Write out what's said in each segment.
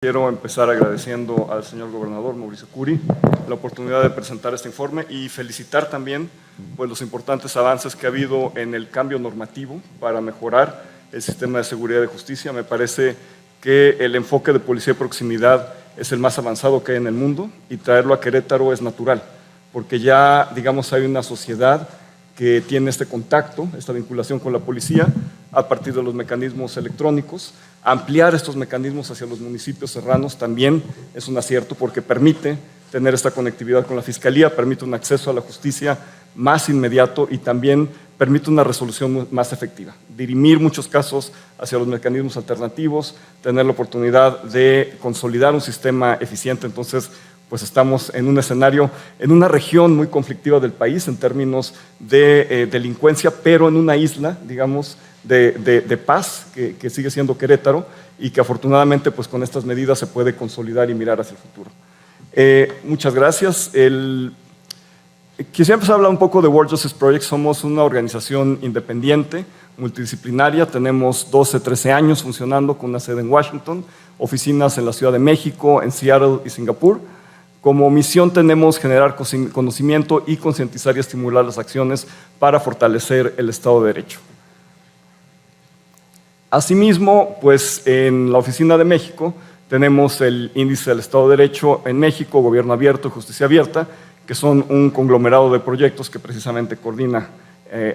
Quiero empezar agradeciendo al señor gobernador Mauricio Curi la oportunidad de presentar este informe y felicitar también pues, los importantes avances que ha habido en el cambio normativo para mejorar el sistema de seguridad y justicia. Me parece que el enfoque de policía de proximidad es el más avanzado que hay en el mundo y traerlo a Querétaro es natural, porque ya, digamos, hay una sociedad que tiene este contacto, esta vinculación con la policía a partir de los mecanismos electrónicos. Ampliar estos mecanismos hacia los municipios serranos también es un acierto porque permite tener esta conectividad con la Fiscalía, permite un acceso a la justicia más inmediato y también permite una resolución más efectiva. Dirimir muchos casos hacia los mecanismos alternativos, tener la oportunidad de consolidar un sistema eficiente. Entonces, pues estamos en un escenario, en una región muy conflictiva del país en términos de delincuencia, pero en una isla, digamos, de paz que sigue siendo Querétaro y que afortunadamente pues con estas medidas se puede consolidar y mirar hacia el futuro. Muchas gracias. Quisiera empezar a hablar un poco de World Justice Project. Somos una organización independiente, multidisciplinaria. Tenemos 12, 13 años funcionando con una sede en Washington, oficinas en la Ciudad de México, en Seattle y Singapur. Como misión tenemos generar conocimiento y concientizar y estimular las acciones para fortalecer el Estado de Derecho. Asimismo, pues en la Oficina de México tenemos el Índice del Estado de Derecho en México, Gobierno Abierto y Justicia Abierta, que son un conglomerado de proyectos que precisamente coordina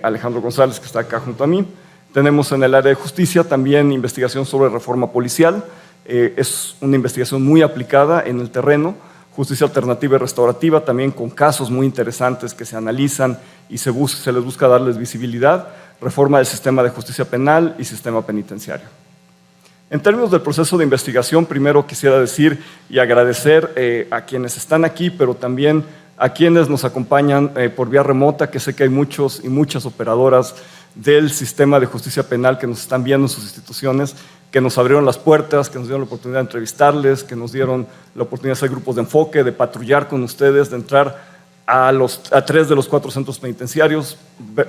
Alejandro González, que está acá junto a mí. Tenemos en el área de justicia también investigación sobre reforma policial. Es una investigación muy aplicada en el terreno. Justicia alternativa y restaurativa, también con casos muy interesantes que se analizan y se les busca darles visibilidad. Reforma del sistema de justicia penal y sistema penitenciario. En términos del proceso de investigación, primero quisiera decir y agradecer a quienes están aquí, pero también a quienes nos acompañan por vía remota, que sé que hay muchos y muchas operadoras del sistema de justicia penal que nos están viendo en sus instituciones, que nos abrieron las puertas, que nos dieron la oportunidad de entrevistarles, que nos dieron la oportunidad de hacer grupos de enfoque, de patrullar con ustedes, de entrar a 3 de los 4 centros penitenciarios,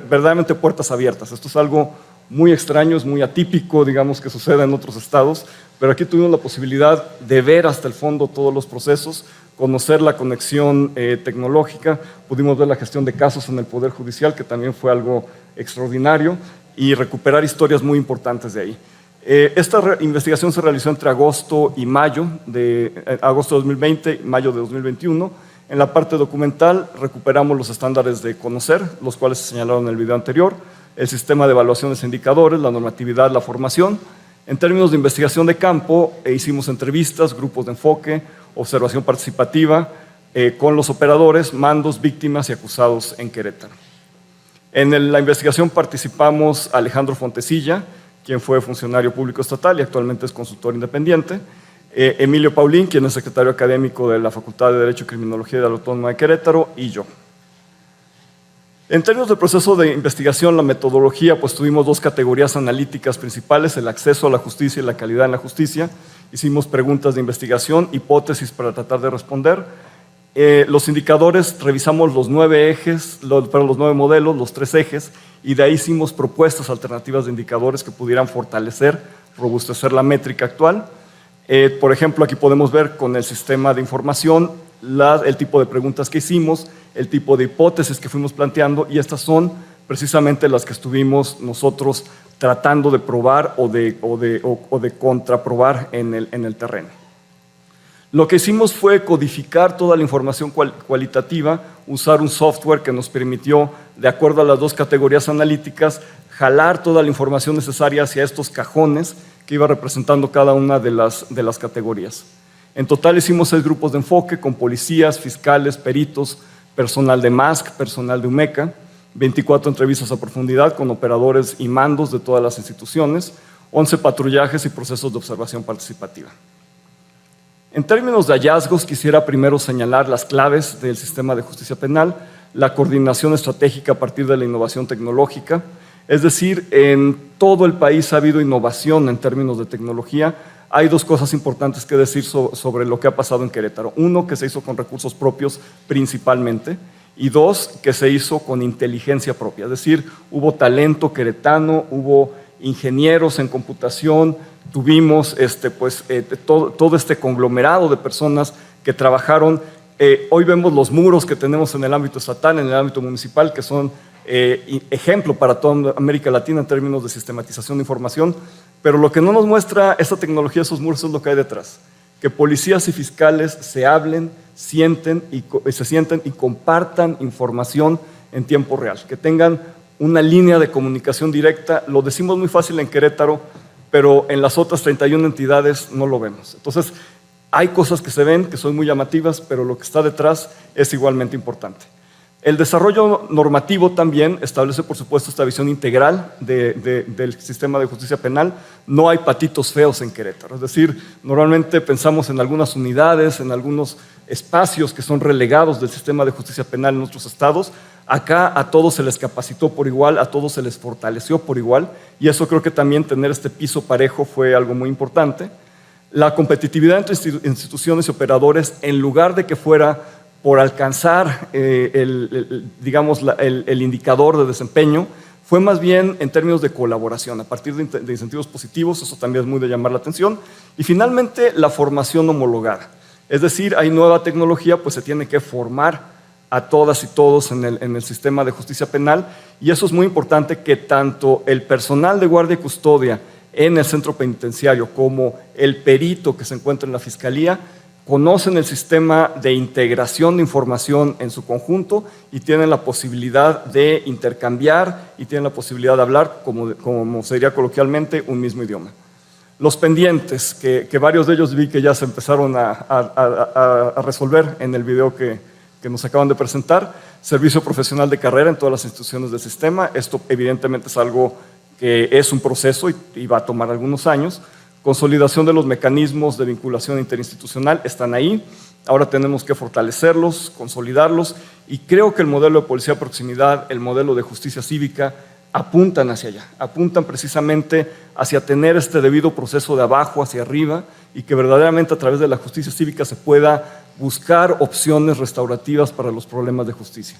verdaderamente puertas abiertas. Esto es algo muy extraño, es muy atípico, digamos, que sucede en otros estados, pero aquí tuvimos la posibilidad de ver hasta el fondo todos los procesos, conocer la conexión tecnológica, pudimos ver la gestión de casos en el Poder Judicial, que también fue algo extraordinario, y recuperar historias muy importantes de ahí. Esta investigación se realizó entre agosto y mayo, agosto de 2020 y mayo de 2021. En la parte documental recuperamos los estándares de conocer, los cuales se señalaron en el video anterior, el sistema de evaluaciones e indicadores, la normatividad, la formación. En términos de investigación de campo, hicimos entrevistas, grupos de enfoque, observación participativa con los operadores, mandos, víctimas y acusados en Querétaro. En la investigación participamos Alejandro Fontecilla, quien fue funcionario público estatal y actualmente es consultor independiente, Emilio Paulín, quien es secretario académico de la Facultad de Derecho y Criminología de la Autónoma de Querétaro, y yo. En términos del proceso de investigación, la metodología, pues tuvimos 2 categorías analíticas principales, el acceso a la justicia y la calidad en la justicia. Hicimos preguntas de investigación, hipótesis para tratar de responder. Los indicadores, revisamos los 9 ejes, los 9 modelos, los 3 ejes, y de ahí hicimos propuestas alternativas de indicadores que pudieran fortalecer, robustecer la métrica actual. Por ejemplo, aquí podemos ver con el sistema de información el tipo de preguntas que hicimos, el tipo de hipótesis que fuimos planteando, y estas son precisamente las que estuvimos nosotros tratando de probar o de contraprobar en el terreno. Lo que hicimos fue codificar toda la información cualitativa, usar un software que nos permitió, de acuerdo a las 2 categorías analíticas, jalar toda la información necesaria hacia estos cajones que iba representando cada una de las categorías. En total hicimos 6 grupos de enfoque con policías, fiscales, peritos, personal de MASC, personal de UMECA, 24 entrevistas a profundidad con operadores y mandos de todas las instituciones, 11 patrullajes y procesos de observación participativa. En términos de hallazgos, quisiera primero señalar las claves del sistema de justicia penal, la coordinación estratégica a partir de la innovación tecnológica. Es decir, en todo el país ha habido innovación en términos de tecnología. Hay 2 cosas importantes que decir sobre lo que ha pasado en Querétaro. 1, que se hizo con recursos propios principalmente, y 2, que se hizo con inteligencia propia. Es decir, hubo talento queretano, hubo ingenieros en computación, tuvimos todo este conglomerado de personas que trabajaron. Hoy vemos los muros que tenemos en el ámbito estatal, en el ámbito municipal, que son ejemplo para toda América Latina en términos de sistematización de información, pero lo que no nos muestra esta tecnología, esos muros, es lo que hay detrás. Que policías y fiscales se hablen, se sienten y compartan información en tiempo real, que tengan una línea de comunicación directa. Lo decimos muy fácil en Querétaro, pero en las otras 31 entidades no lo vemos. Entonces, hay cosas que se ven, que son muy llamativas, pero lo que está detrás es igualmente importante. El desarrollo normativo también establece, por supuesto, esta visión integral del sistema de justicia penal. No hay patitos feos en Querétaro. Es decir, normalmente pensamos en algunas unidades, en algunos espacios que son relegados del sistema de justicia penal en nuestros estados. Acá a todos se les capacitó por igual, a todos se les fortaleció por igual, y eso creo que también tener este piso parejo fue algo muy importante. La competitividad entre instituciones y operadores, en lugar de que fuera por alcanzar el indicador de desempeño, fue más bien en términos de colaboración, a partir de incentivos positivos. Eso también es muy de llamar la atención. Y finalmente, la formación homologada. Es decir, hay nueva tecnología, pues se tiene que formar a todas y todos en el sistema de justicia penal, y eso es muy importante, que tanto el personal de guardia y custodia en el centro penitenciario como el perito que se encuentra en la fiscalía conocen el sistema de integración de información en su conjunto y tienen la posibilidad de intercambiar y tienen la posibilidad de hablar, como se diría coloquialmente, un mismo idioma. Los pendientes, que varios de ellos vi que ya se empezaron a resolver en el video que nos acaban de presentar. Servicio profesional de carrera en todas las instituciones del sistema. Esto evidentemente es algo que es un proceso y va a tomar algunos años. Consolidación de los mecanismos de vinculación interinstitucional están ahí. Ahora tenemos que fortalecerlos, consolidarlos, y creo que el modelo de policía de proximidad, el modelo de justicia cívica, apuntan hacia allá, apuntan precisamente hacia tener este debido proceso de abajo hacia arriba, y que verdaderamente a través de la justicia cívica se pueda buscar opciones restaurativas para los problemas de justicia.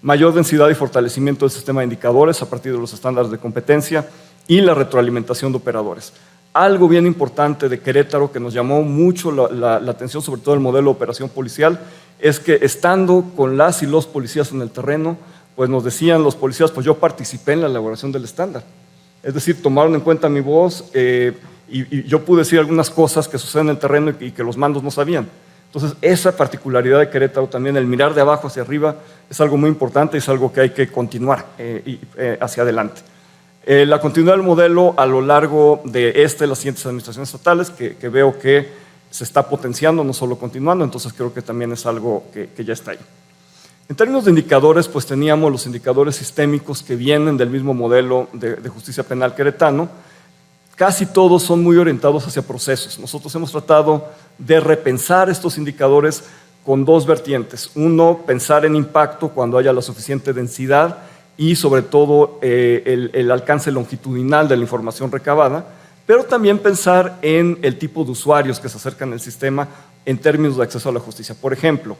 Mayor densidad y fortalecimiento del sistema de indicadores a partir de los estándares de competencia y la retroalimentación de operadores. Algo bien importante de Querétaro que nos llamó mucho la atención, sobre todo el modelo de operación policial, es que estando con las y los policías en el terreno, pues nos decían los policías, pues yo participé en la elaboración del estándar. Es decir, tomaron en cuenta mi voz y yo pude decir algunas cosas que suceden en el terreno y que los mandos no sabían. Entonces, esa particularidad de Querétaro también, el mirar de abajo hacia arriba, es algo muy importante y es algo que hay que continuar hacia adelante. La continuidad del modelo a lo largo de las siguientes administraciones estatales, que veo que se está potenciando, no solo continuando, entonces creo que también es algo que ya está ahí. En términos de indicadores, pues teníamos los indicadores sistémicos que vienen del mismo modelo de justicia penal queretano. Casi todos son muy orientados hacia procesos. Nosotros hemos tratado de repensar estos indicadores con dos vertientes. Uno, pensar en impacto cuando haya la suficiente densidad y sobre todo el alcance longitudinal de la información recabada, pero también pensar en el tipo de usuarios que se acercan al sistema en términos de acceso a la justicia. Por ejemplo,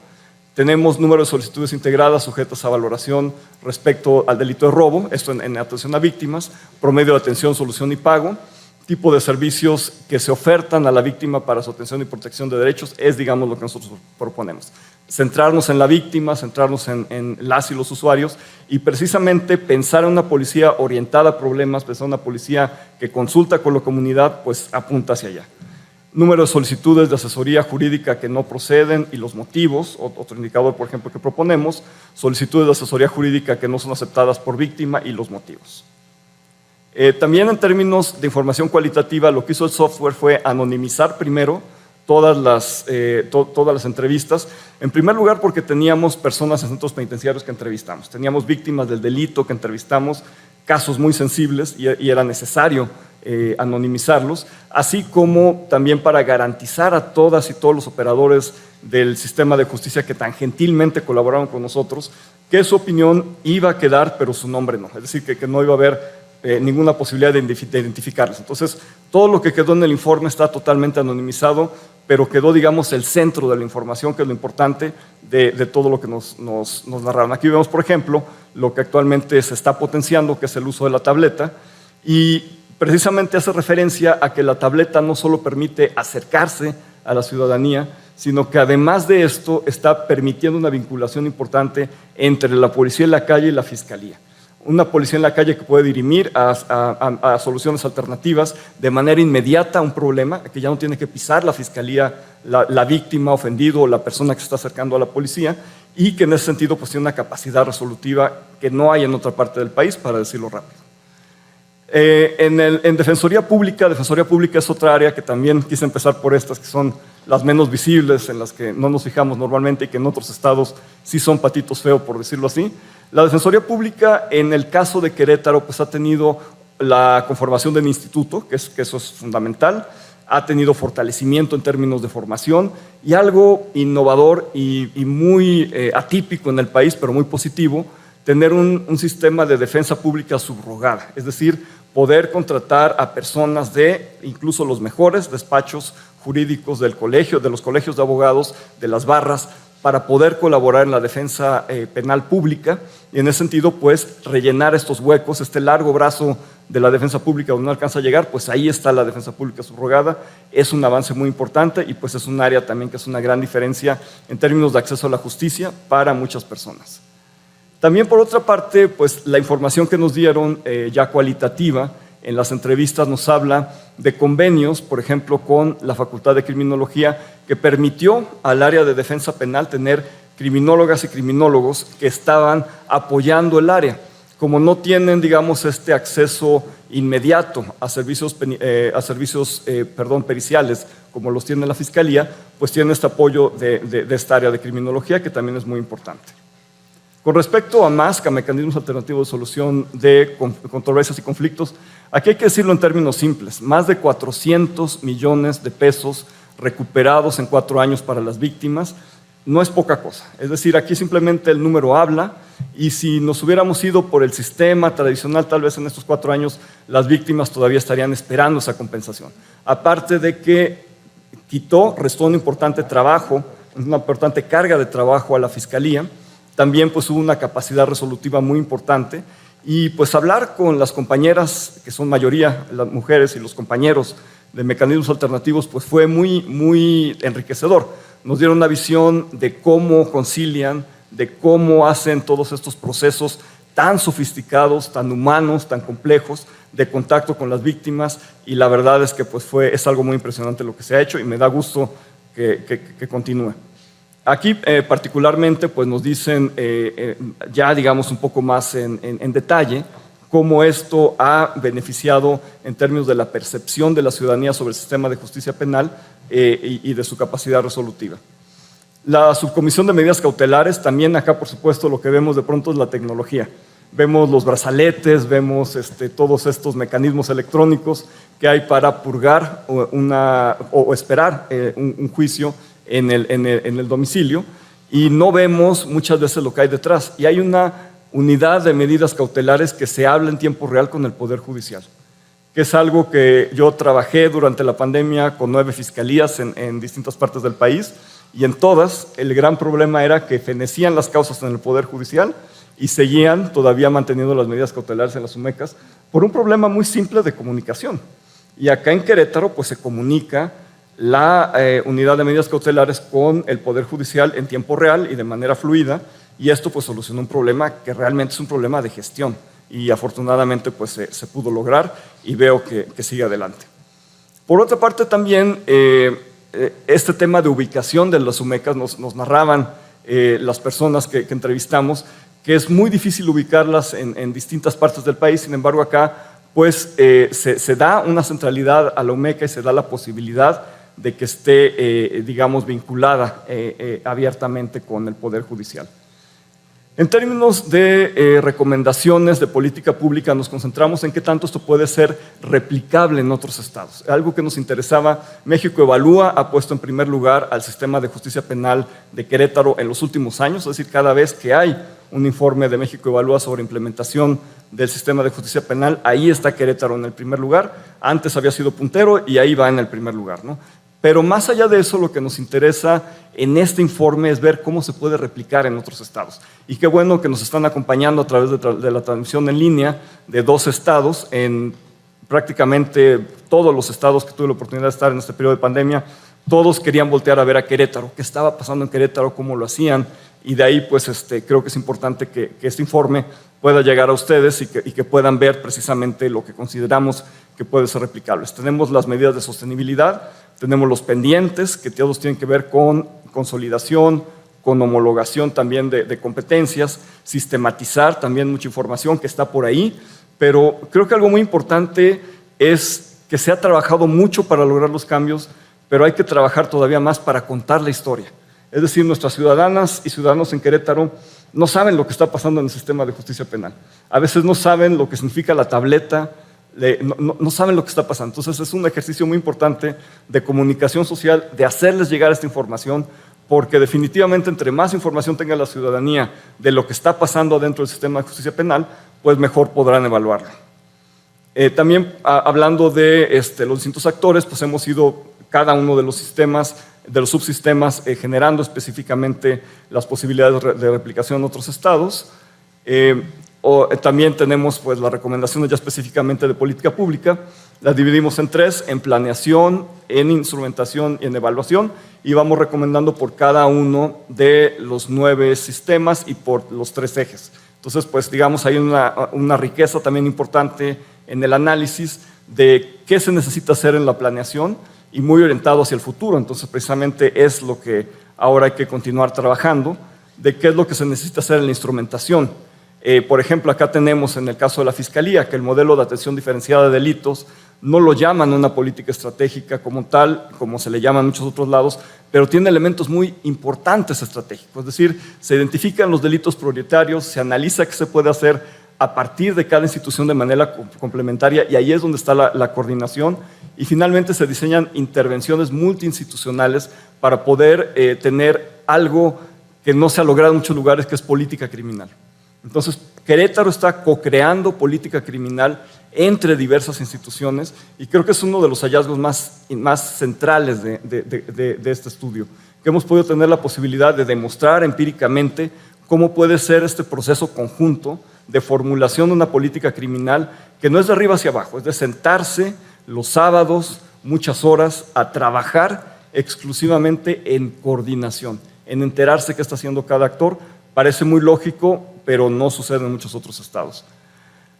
tenemos número de solicitudes integradas sujetas a valoración respecto al delito de robo, esto en atención a víctimas, promedio de atención, solución y pago, tipo de servicios que se ofertan a la víctima para su atención y protección de derechos, es, digamos, lo que nosotros proponemos. Centrarnos en la víctima, centrarnos en las y los usuarios y precisamente pensar en una policía orientada a problemas, pensar en una policía que consulta con la comunidad, pues apunta hacia allá. Número de solicitudes de asesoría jurídica que no proceden y los motivos, otro indicador, por ejemplo, que proponemos, solicitudes de asesoría jurídica que no son aceptadas por víctima y los motivos. También en términos de información cualitativa, lo que hizo el software fue anonimizar primero todas las entrevistas. En primer lugar, porque teníamos personas en centros penitenciarios que entrevistamos, teníamos víctimas del delito que entrevistamos, casos muy sensibles y era necesario anonimizarlos, así como también para garantizar a todas y todos los operadores del sistema de justicia que tan gentilmente colaboraron con nosotros, que su opinión iba a quedar, pero su nombre no, es decir, que no iba a haber ninguna posibilidad de identificarlos. Entonces, todo lo que quedó en el informe está totalmente anonimizado, pero quedó, digamos, el centro de la información, que es lo importante de todo lo que nos narraron. Aquí vemos, por ejemplo, lo que actualmente se está potenciando, que es el uso de la tableta, y precisamente hace referencia a que la tableta no solo permite acercarse a la ciudadanía, sino que además de esto está permitiendo una vinculación importante entre la policía en la calle y la fiscalía. Una policía en la calle que puede dirimir a soluciones alternativas de manera inmediata a un problema, que ya no tiene que pisar la fiscalía, la víctima, ofendido o la persona que se está acercando a la policía, y que en ese sentido pues, tiene una capacidad resolutiva que no hay en otra parte del país, para decirlo rápido. En Defensoría Pública es otra área que también quise empezar por estas, que son las menos visibles, en las que no nos fijamos normalmente y que en otros estados sí son patitos feos, por decirlo así. La Defensoría Pública, en el caso de Querétaro, pues ha tenido la conformación del instituto, que eso es fundamental, ha tenido fortalecimiento en términos de formación y algo innovador y muy atípico en el país, pero muy positivo, tener un sistema de defensa pública subrogada, es decir, poder contratar a personas de incluso los mejores despachos jurídicos del colegio, de los colegios de abogados, de las barras, para poder colaborar en la defensa penal pública y en ese sentido pues rellenar estos huecos, este largo brazo de la defensa pública donde no alcanza a llegar, pues ahí está la defensa pública subrogada, es un avance muy importante y pues es un área también que es una gran diferencia en términos de acceso a la justicia para muchas personas. También por otra parte, pues la información que nos dieron ya cualitativa en las entrevistas nos habla de convenios, por ejemplo, con la Facultad de Criminología, que permitió al área de defensa penal tener criminólogas y criminólogos que estaban apoyando el área. Como no tienen, digamos, este acceso inmediato a servicios periciales, como los tiene la Fiscalía, pues tienen este apoyo de esta área de criminología, que también es muy importante. Con respecto a MASC, a mecanismos alternativos de solución de controversias y conflictos, aquí hay que decirlo en términos simples, más de 400 millones de pesos recuperados en 4 años para las víctimas, no es poca cosa. Es decir, aquí simplemente el número habla y si nos hubiéramos ido por el sistema tradicional, tal vez en estos 4 años las víctimas todavía estarían esperando esa compensación. Aparte de que restó un importante trabajo, una importante carga de trabajo a la Fiscalía, también pues hubo una capacidad resolutiva muy importante y pues hablar con las compañeras, que son mayoría las mujeres, y los compañeros de mecanismos alternativos, pues fue muy enriquecedor. Nos dieron una visión de cómo concilian, de cómo hacen todos estos procesos tan sofisticados, tan humanos, tan complejos, de contacto con las víctimas, y la verdad es que pues es algo muy impresionante lo que se ha hecho y me da gusto que continúe. Aquí particularmente pues nos dicen ya digamos un poco más en detalle cómo esto ha beneficiado en términos de la percepción de la ciudadanía sobre el sistema de justicia penal y de su capacidad resolutiva. La subcomisión de medidas cautelares, también acá por supuesto lo que vemos de pronto es la tecnología. Vemos los brazaletes, vemos todos estos mecanismos electrónicos que hay para purgar o esperar un juicio en el domicilio, y no vemos muchas veces lo que hay detrás. Y hay una unidad de medidas cautelares que se habla en tiempo real con el Poder Judicial, que es algo que yo trabajé durante la pandemia con 9 fiscalías en distintas partes del país, y en todas el gran problema era que fenecían las causas en el Poder Judicial y seguían todavía manteniendo las medidas cautelares en las UMECAS por un problema muy simple de comunicación. Y acá en Querétaro pues se comunica la unidad de medidas cautelares con el Poder Judicial en tiempo real y de manera fluida, y esto pues solucionó un problema que realmente es un problema de gestión y afortunadamente pues se pudo lograr y veo que sigue adelante. Por otra parte también este tema de ubicación de las UMECAS nos narraban las personas que entrevistamos que es muy difícil ubicarlas en distintas partes del país, sin embargo acá pues se da una centralidad a la UMECA y se da la posibilidad de que esté, digamos, vinculada abiertamente con el Poder Judicial. En términos de recomendaciones de política pública, nos concentramos en qué tanto esto puede ser replicable en otros estados. Algo que nos interesaba, México Evalúa ha puesto en primer lugar al sistema de justicia penal de Querétaro en los últimos años, es decir, cada vez que hay un informe de México Evalúa sobre implementación del sistema de justicia penal, ahí está Querétaro en el primer lugar. Antes había sido puntero y ahí va en el primer lugar, ¿no? Pero más allá de eso, lo que nos interesa en este informe es ver cómo se puede replicar en otros estados. Y qué bueno que nos están acompañando a través de la transmisión en línea de 2 estados, en prácticamente todos los estados que tuve la oportunidad de estar en este periodo de pandemia, todos querían voltear a ver a Querétaro, qué estaba pasando en Querétaro, cómo lo hacían, y de ahí pues creo que es importante que este informe pueda llegar a ustedes y que puedan ver precisamente lo que consideramos que puede ser replicable. Tenemos las medidas de sostenibilidad, tenemos los pendientes, que todos tienen que ver con consolidación, con homologación también de competencias, sistematizar también mucha información que está por ahí, pero creo que algo muy importante es que se ha trabajado mucho para lograr los cambios, pero hay que trabajar todavía más para contar la historia. Es decir, nuestras ciudadanas y ciudadanos en Querétaro no saben lo que está pasando en el sistema de justicia penal. A veces no saben lo que significa la tableta, no saben lo que está pasando. Entonces es un ejercicio muy importante de comunicación social, de hacerles llegar esta información, porque definitivamente entre más información tenga la ciudadanía de lo que está pasando dentro del sistema de justicia penal, pues mejor podrán evaluarlo. También hablando de los distintos actores, pues hemos ido cada uno de los sistemas, de los subsistemas, generando específicamente las posibilidades de replicación en otros estados. También tenemos pues, las recomendaciones ya específicamente de política pública. Las dividimos en tres: en planeación, en instrumentación y en evaluación, y vamos recomendando por cada uno de los 9 sistemas y por los 3 ejes. Entonces, pues digamos, hay una riqueza también importante en el análisis de qué se necesita hacer en la planeación y muy orientado hacia el futuro. Entonces, precisamente es lo que ahora hay que continuar trabajando, de qué es lo que se necesita hacer en la instrumentación. Por ejemplo, acá tenemos en el caso de la Fiscalía que el modelo de atención diferenciada de delitos no lo llaman una política estratégica como tal, como se le llama en muchos otros lados, pero tiene elementos muy importantes estratégicos. Es decir, se identifican los delitos prioritarios, se analiza qué se puede hacer a partir de cada institución de manera complementaria, y ahí es donde está la coordinación, y finalmente se diseñan intervenciones multiinstitucionales para poder tener algo que no se ha logrado en muchos lugares, que es política criminal. Entonces, Querétaro está co-creando política criminal entre diversas instituciones, y creo que es uno de los hallazgos más centrales de este estudio, que hemos podido tener la posibilidad de demostrar empíricamente cómo puede ser este proceso conjunto de formulación de una política criminal que no es de arriba hacia abajo, es de sentarse los sábados, muchas horas, a trabajar exclusivamente en coordinación, en enterarse qué está haciendo cada actor. Parece muy lógico, pero no sucede en muchos otros estados.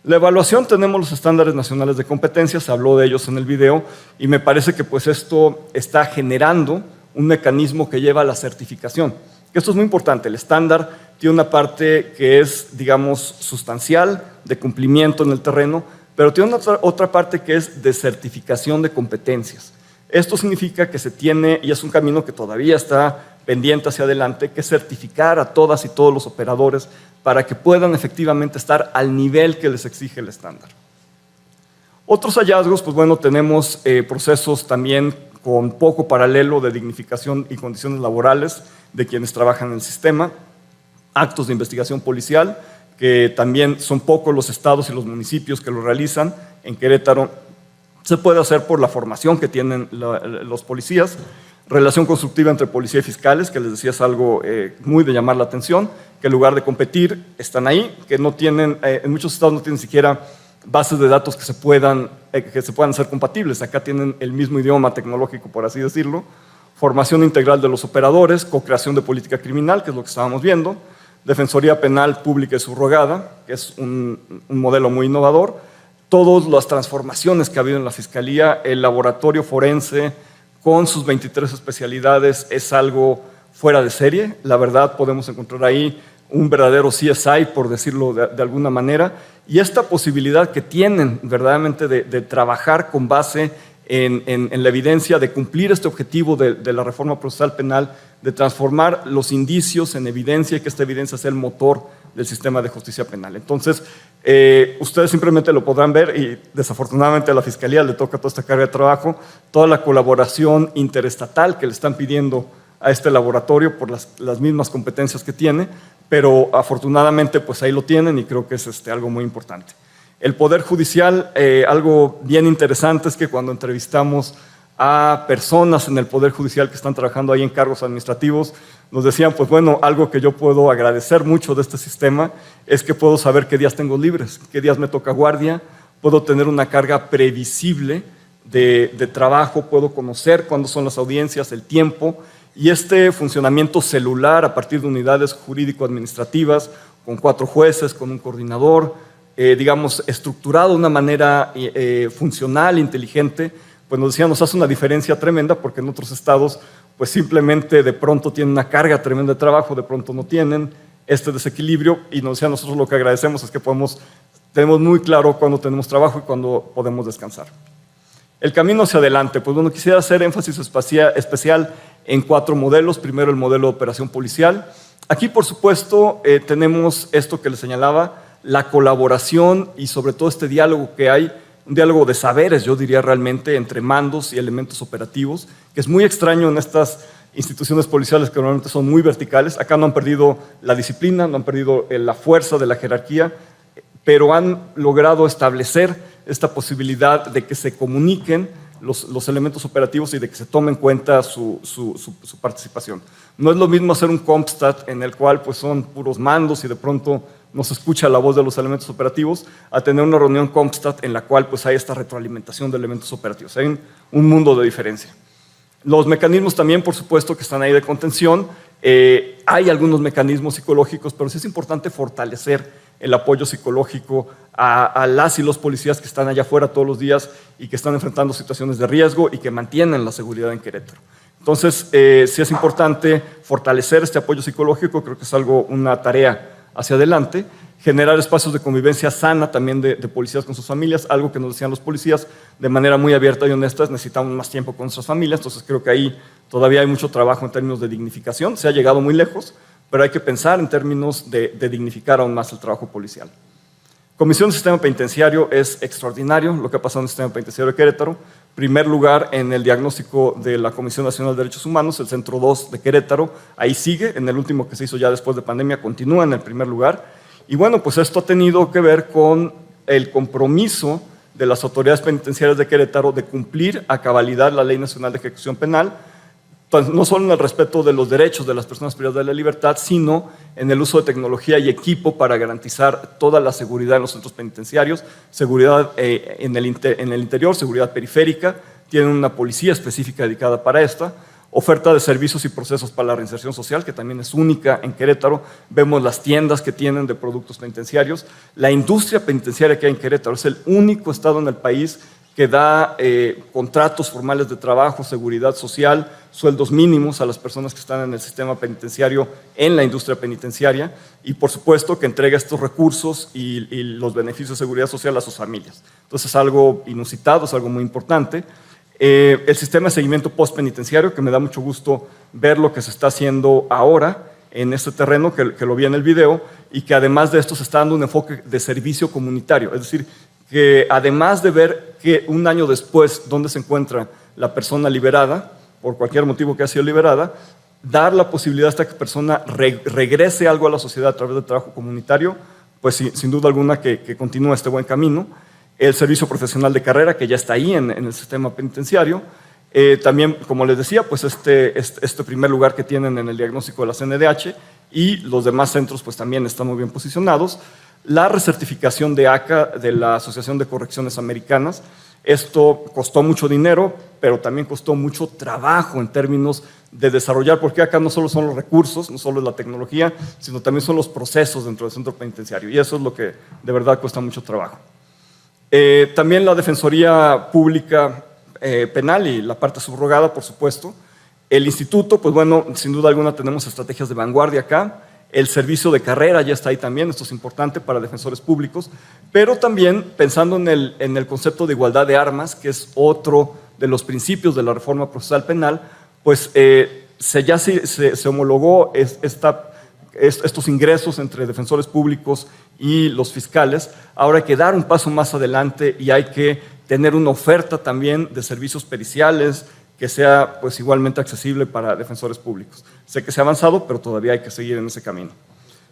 La evaluación, tenemos los estándares nacionales de competencia, se habló de ellos en el video, y me parece que pues esto está generando un mecanismo que lleva a la certificación. Esto es muy importante. El estándar tiene una parte que es, digamos, sustancial, de cumplimiento en el terreno, pero tiene otra parte que es de certificación de competencias. Esto significa que se tiene, y es un camino que todavía está pendiente hacia adelante, que certificar a todas y todos los operadores para que puedan efectivamente estar al nivel que les exige el estándar. Otros hallazgos, pues bueno, tenemos procesos también con poco paralelo de dignificación y condiciones laborales de quienes trabajan en el sistema, actos de investigación policial, que también son pocos los estados y los municipios que lo realizan. En Querétaro se puede hacer por la formación que tienen los policías, relación constructiva entre policía y fiscales, que les decía es algo muy de llamar la atención, que en lugar de competir están ahí, que no tienen, en muchos estados no tienen siquiera bases de datos que se puedan hacer compatibles. Acá tienen el mismo idioma tecnológico, por así decirlo. Formación integral de los operadores, co-creación de política criminal, que es lo que estábamos viendo, defensoría penal pública y subrogada, que es un modelo muy innovador, todas las transformaciones que ha habido en la Fiscalía, el laboratorio forense con sus 23 especialidades es algo fuera de serie. La verdad, podemos encontrar ahí un verdadero CSI, por decirlo de alguna manera, y esta posibilidad que tienen verdaderamente de trabajar con base en la evidencia, de cumplir este objetivo de la reforma procesal penal, de transformar los indicios en evidencia y que esta evidencia sea el motor del sistema de justicia penal. Entonces, ustedes simplemente lo podrán ver, y desafortunadamente a la Fiscalía le toca toda esta carga de trabajo, toda la colaboración interestatal que le están pidiendo a este laboratorio por las mismas competencias que tiene, pero afortunadamente pues ahí lo tienen, y creo que es algo muy importante. El Poder Judicial, algo bien interesante es que cuando entrevistamos a personas en el Poder Judicial que están trabajando ahí en cargos administrativos, nos decían, pues bueno, algo que yo puedo agradecer mucho de este sistema es que puedo saber qué días tengo libres, qué días me toca guardia, puedo tener una carga previsible de trabajo, puedo conocer cuándo son las audiencias, el tiempo, y este funcionamiento celular a partir de unidades jurídico-administrativas, con 4 jueces, con un coordinador, digamos, estructurado de una manera funcional, inteligente, pues nos decían, nos hace una diferencia tremenda, porque en otros estados pues simplemente de pronto tienen una carga tremenda de trabajo, de pronto no tienen este desequilibrio, y nos decían, nosotros lo que agradecemos es que tenemos muy claro cuándo tenemos trabajo y cuándo podemos descansar. El camino hacia adelante, pues bueno, quisiera hacer énfasis especial en 4 modelos. Primero, el modelo de operación policial. Aquí, por supuesto, tenemos esto que les señalaba, la colaboración y sobre todo este diálogo que hay, un diálogo de saberes, yo diría realmente, entre mandos y elementos operativos, que es muy extraño en estas instituciones policiales que normalmente son muy verticales. Acá no han perdido la disciplina, no han perdido la fuerza de la jerarquía, pero han logrado establecer esta posibilidad de que se comuniquen los elementos operativos y de que se tome en cuenta su participación. No es lo mismo hacer un CompStat en el cual pues, son puros mandos y de pronto no se escucha la voz de los elementos operativos, a tener una reunión CompStat en la cual pues, hay esta retroalimentación de elementos operativos. Hay un mundo de diferencia. Los mecanismos también, por supuesto, que están ahí de contención. Hay algunos mecanismos psicológicos, pero sí es importante fortalecer el apoyo psicológico a las y los policías que están allá afuera todos los días y que están enfrentando situaciones de riesgo y que mantienen la seguridad en Querétaro. Entonces, sí es importante fortalecer este apoyo psicológico, creo que es una tarea hacia adelante. Generar espacios de convivencia sana también de policías con sus familias, algo que nos decían los policías de manera muy abierta y honesta, necesitamos más tiempo con nuestras familias, entonces creo que ahí todavía hay mucho trabajo en términos de dignificación, se ha llegado muy lejos, pero hay que pensar en términos de dignificar aún más el trabajo policial. Comisión del Sistema Penitenciario es extraordinario lo que ha pasado en el Sistema Penitenciario de Querétaro. Primer lugar en el diagnóstico de la Comisión Nacional de Derechos Humanos, el Centro 2 de Querétaro, ahí sigue, en el último que se hizo ya después de pandemia, continúa en el primer lugar. Y bueno, pues esto ha tenido que ver con el compromiso de las autoridades penitenciarias de Querétaro de cumplir a cabalidad la Ley Nacional de Ejecución Penal, no solo en el respeto de los derechos de las personas privadas de la libertad, sino en el uso de tecnología y equipo para garantizar toda la seguridad en los centros penitenciarios, seguridad en el interior, seguridad periférica, tienen una policía específica dedicada para esta, oferta de servicios y procesos para la reinserción social, que también es única en Querétaro. Vemos las tiendas que tienen de productos penitenciarios. La industria penitenciaria que hay en Querétaro es el único estado en el país que da contratos formales de trabajo, seguridad social, sueldos mínimos a las personas que están en el sistema penitenciario, en la industria penitenciaria, y por supuesto que entrega estos recursos y los beneficios de seguridad social a sus familias. Entonces es algo inusitado, es algo muy importante. El sistema de seguimiento postpenitenciario, que me da mucho gusto ver lo que se está haciendo ahora en este terreno, que lo vi en el video, y que además de esto se está dando un enfoque de servicio comunitario, es decir, que además de ver que un año después dónde se encuentra la persona liberada, por cualquier motivo que haya sido liberada, dar la posibilidad a esta persona regrese algo a la sociedad a través del trabajo comunitario, pues sin duda alguna que continúa este buen camino. El servicio profesional de carrera, que ya está ahí en el sistema penitenciario. También, como les decía, pues este primer lugar que tienen en el diagnóstico de la CNDH, y los demás centros pues también están muy bien posicionados. La recertificación de ACA, de la Asociación de Correcciones Americanas, esto costó mucho dinero, pero también costó mucho trabajo en términos de desarrollar, porque acá no solo son los recursos, no solo es la tecnología, sino también son los procesos dentro del centro penitenciario, y eso es lo que de verdad cuesta mucho trabajo. También la Defensoría Pública Penal y la parte subrogada, por supuesto. El instituto, pues bueno, sin duda alguna tenemos estrategias de vanguardia acá. El servicio de carrera ya está ahí también, esto es importante para defensores públicos, pero también pensando en el concepto de igualdad de armas, que es otro de los principios de la reforma procesal penal, pues ya se homologó estos ingresos entre defensores públicos y los fiscales. Ahora hay que dar un paso más adelante y hay que tener una oferta también de servicios periciales que sea pues igualmente accesible para defensores públicos. Sé que se ha avanzado, pero todavía hay que seguir en ese camino.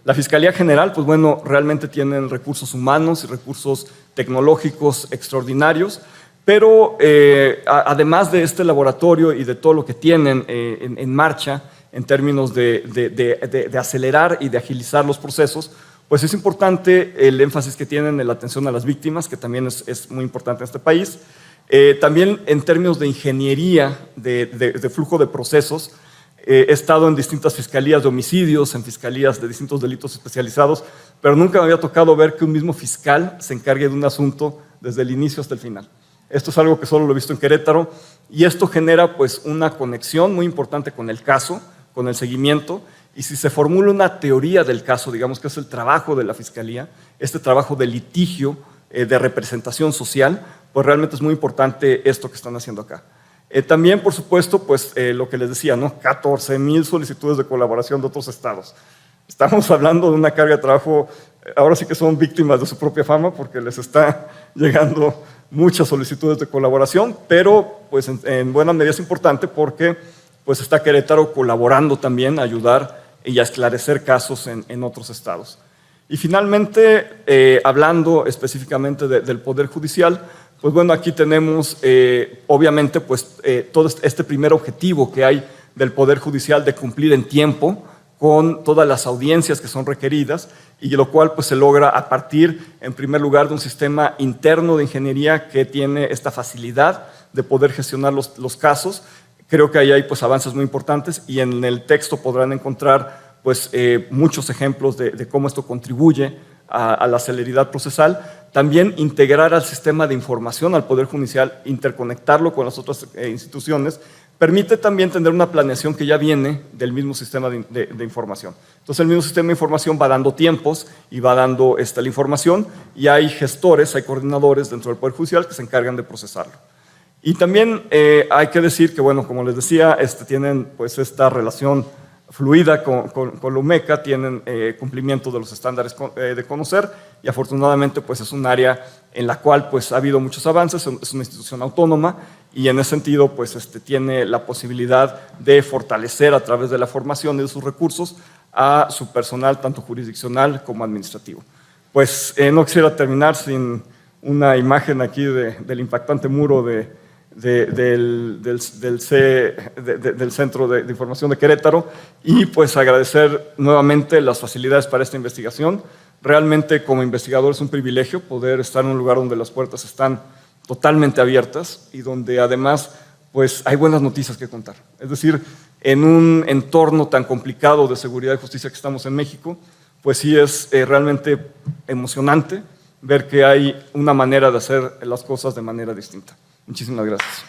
La Fiscalía General, pues bueno, realmente tienen recursos humanos y recursos tecnológicos extraordinarios, pero además de este laboratorio y de todo lo que tienen en marcha en términos de acelerar y de agilizar los procesos, pues es importante el énfasis que tienen en la atención a las víctimas, que también es muy importante en este país. También en términos de ingeniería, de flujo de procesos, he estado en distintas fiscalías de homicidios, en fiscalías de distintos delitos especializados, pero nunca me había tocado ver que un mismo fiscal se encargue de un asunto desde el inicio hasta el final. Esto es algo que solo lo he visto en Querétaro, y esto genera pues una conexión muy importante con el caso, con el seguimiento, y si se formula una teoría del caso, digamos que es el trabajo de la fiscalía, este trabajo de litigio, de representación social, pues realmente es muy importante esto que están haciendo acá. También, por supuesto, pues lo que les decía, ¿no? 14,000 solicitudes de colaboración de otros estados. Estamos hablando de una carga de trabajo, ahora sí que son víctimas de su propia fama, porque les está llegando muchas solicitudes de colaboración, pero pues en buena medida es importante porque pues está Querétaro colaborando también a ayudar y a esclarecer casos en otros estados. Y finalmente, hablando específicamente del Poder Judicial, pues bueno, aquí tenemos obviamente pues, todo este primer objetivo que hay del Poder Judicial de cumplir en tiempo con todas las audiencias que son requeridas, y lo cual pues, se logra a partir, en primer lugar, de un sistema interno de ingeniería que tiene esta facilidad de poder gestionar los casos. Creo que ahí hay pues, avances muy importantes, y en el texto podrán encontrar pues, muchos ejemplos de cómo esto contribuye a la celeridad procesal. También integrar al sistema de información al Poder Judicial, interconectarlo con las otras instituciones, permite también tener una planeación que ya viene del mismo sistema de información. Entonces el mismo sistema de información va dando tiempos y va dando la información, y hay gestores, hay coordinadores dentro del Poder Judicial que se encargan de procesarlo. Y también hay que decir que, bueno, como les decía, tienen pues, esta relación fluida con la UMECA, tienen cumplimiento de los estándares de conocer, y afortunadamente pues, es un área en la cual pues, ha habido muchos avances, es una institución autónoma, y en ese sentido pues, tiene la posibilidad de fortalecer a través de la formación y de sus recursos a su personal, tanto jurisdiccional como administrativo. Pues no quisiera terminar sin una imagen aquí del impactante muro del Centro de Información de Querétaro, y pues agradecer nuevamente las facilidades para esta investigación. Realmente como investigador es un privilegio poder estar en un lugar donde las puertas están totalmente abiertas y donde además pues, hay buenas noticias que contar. Es decir, en un entorno tan complicado de seguridad y justicia que estamos en México, pues sí es realmente emocionante ver que hay una manera de hacer las cosas de manera distinta. Muchísimas gracias.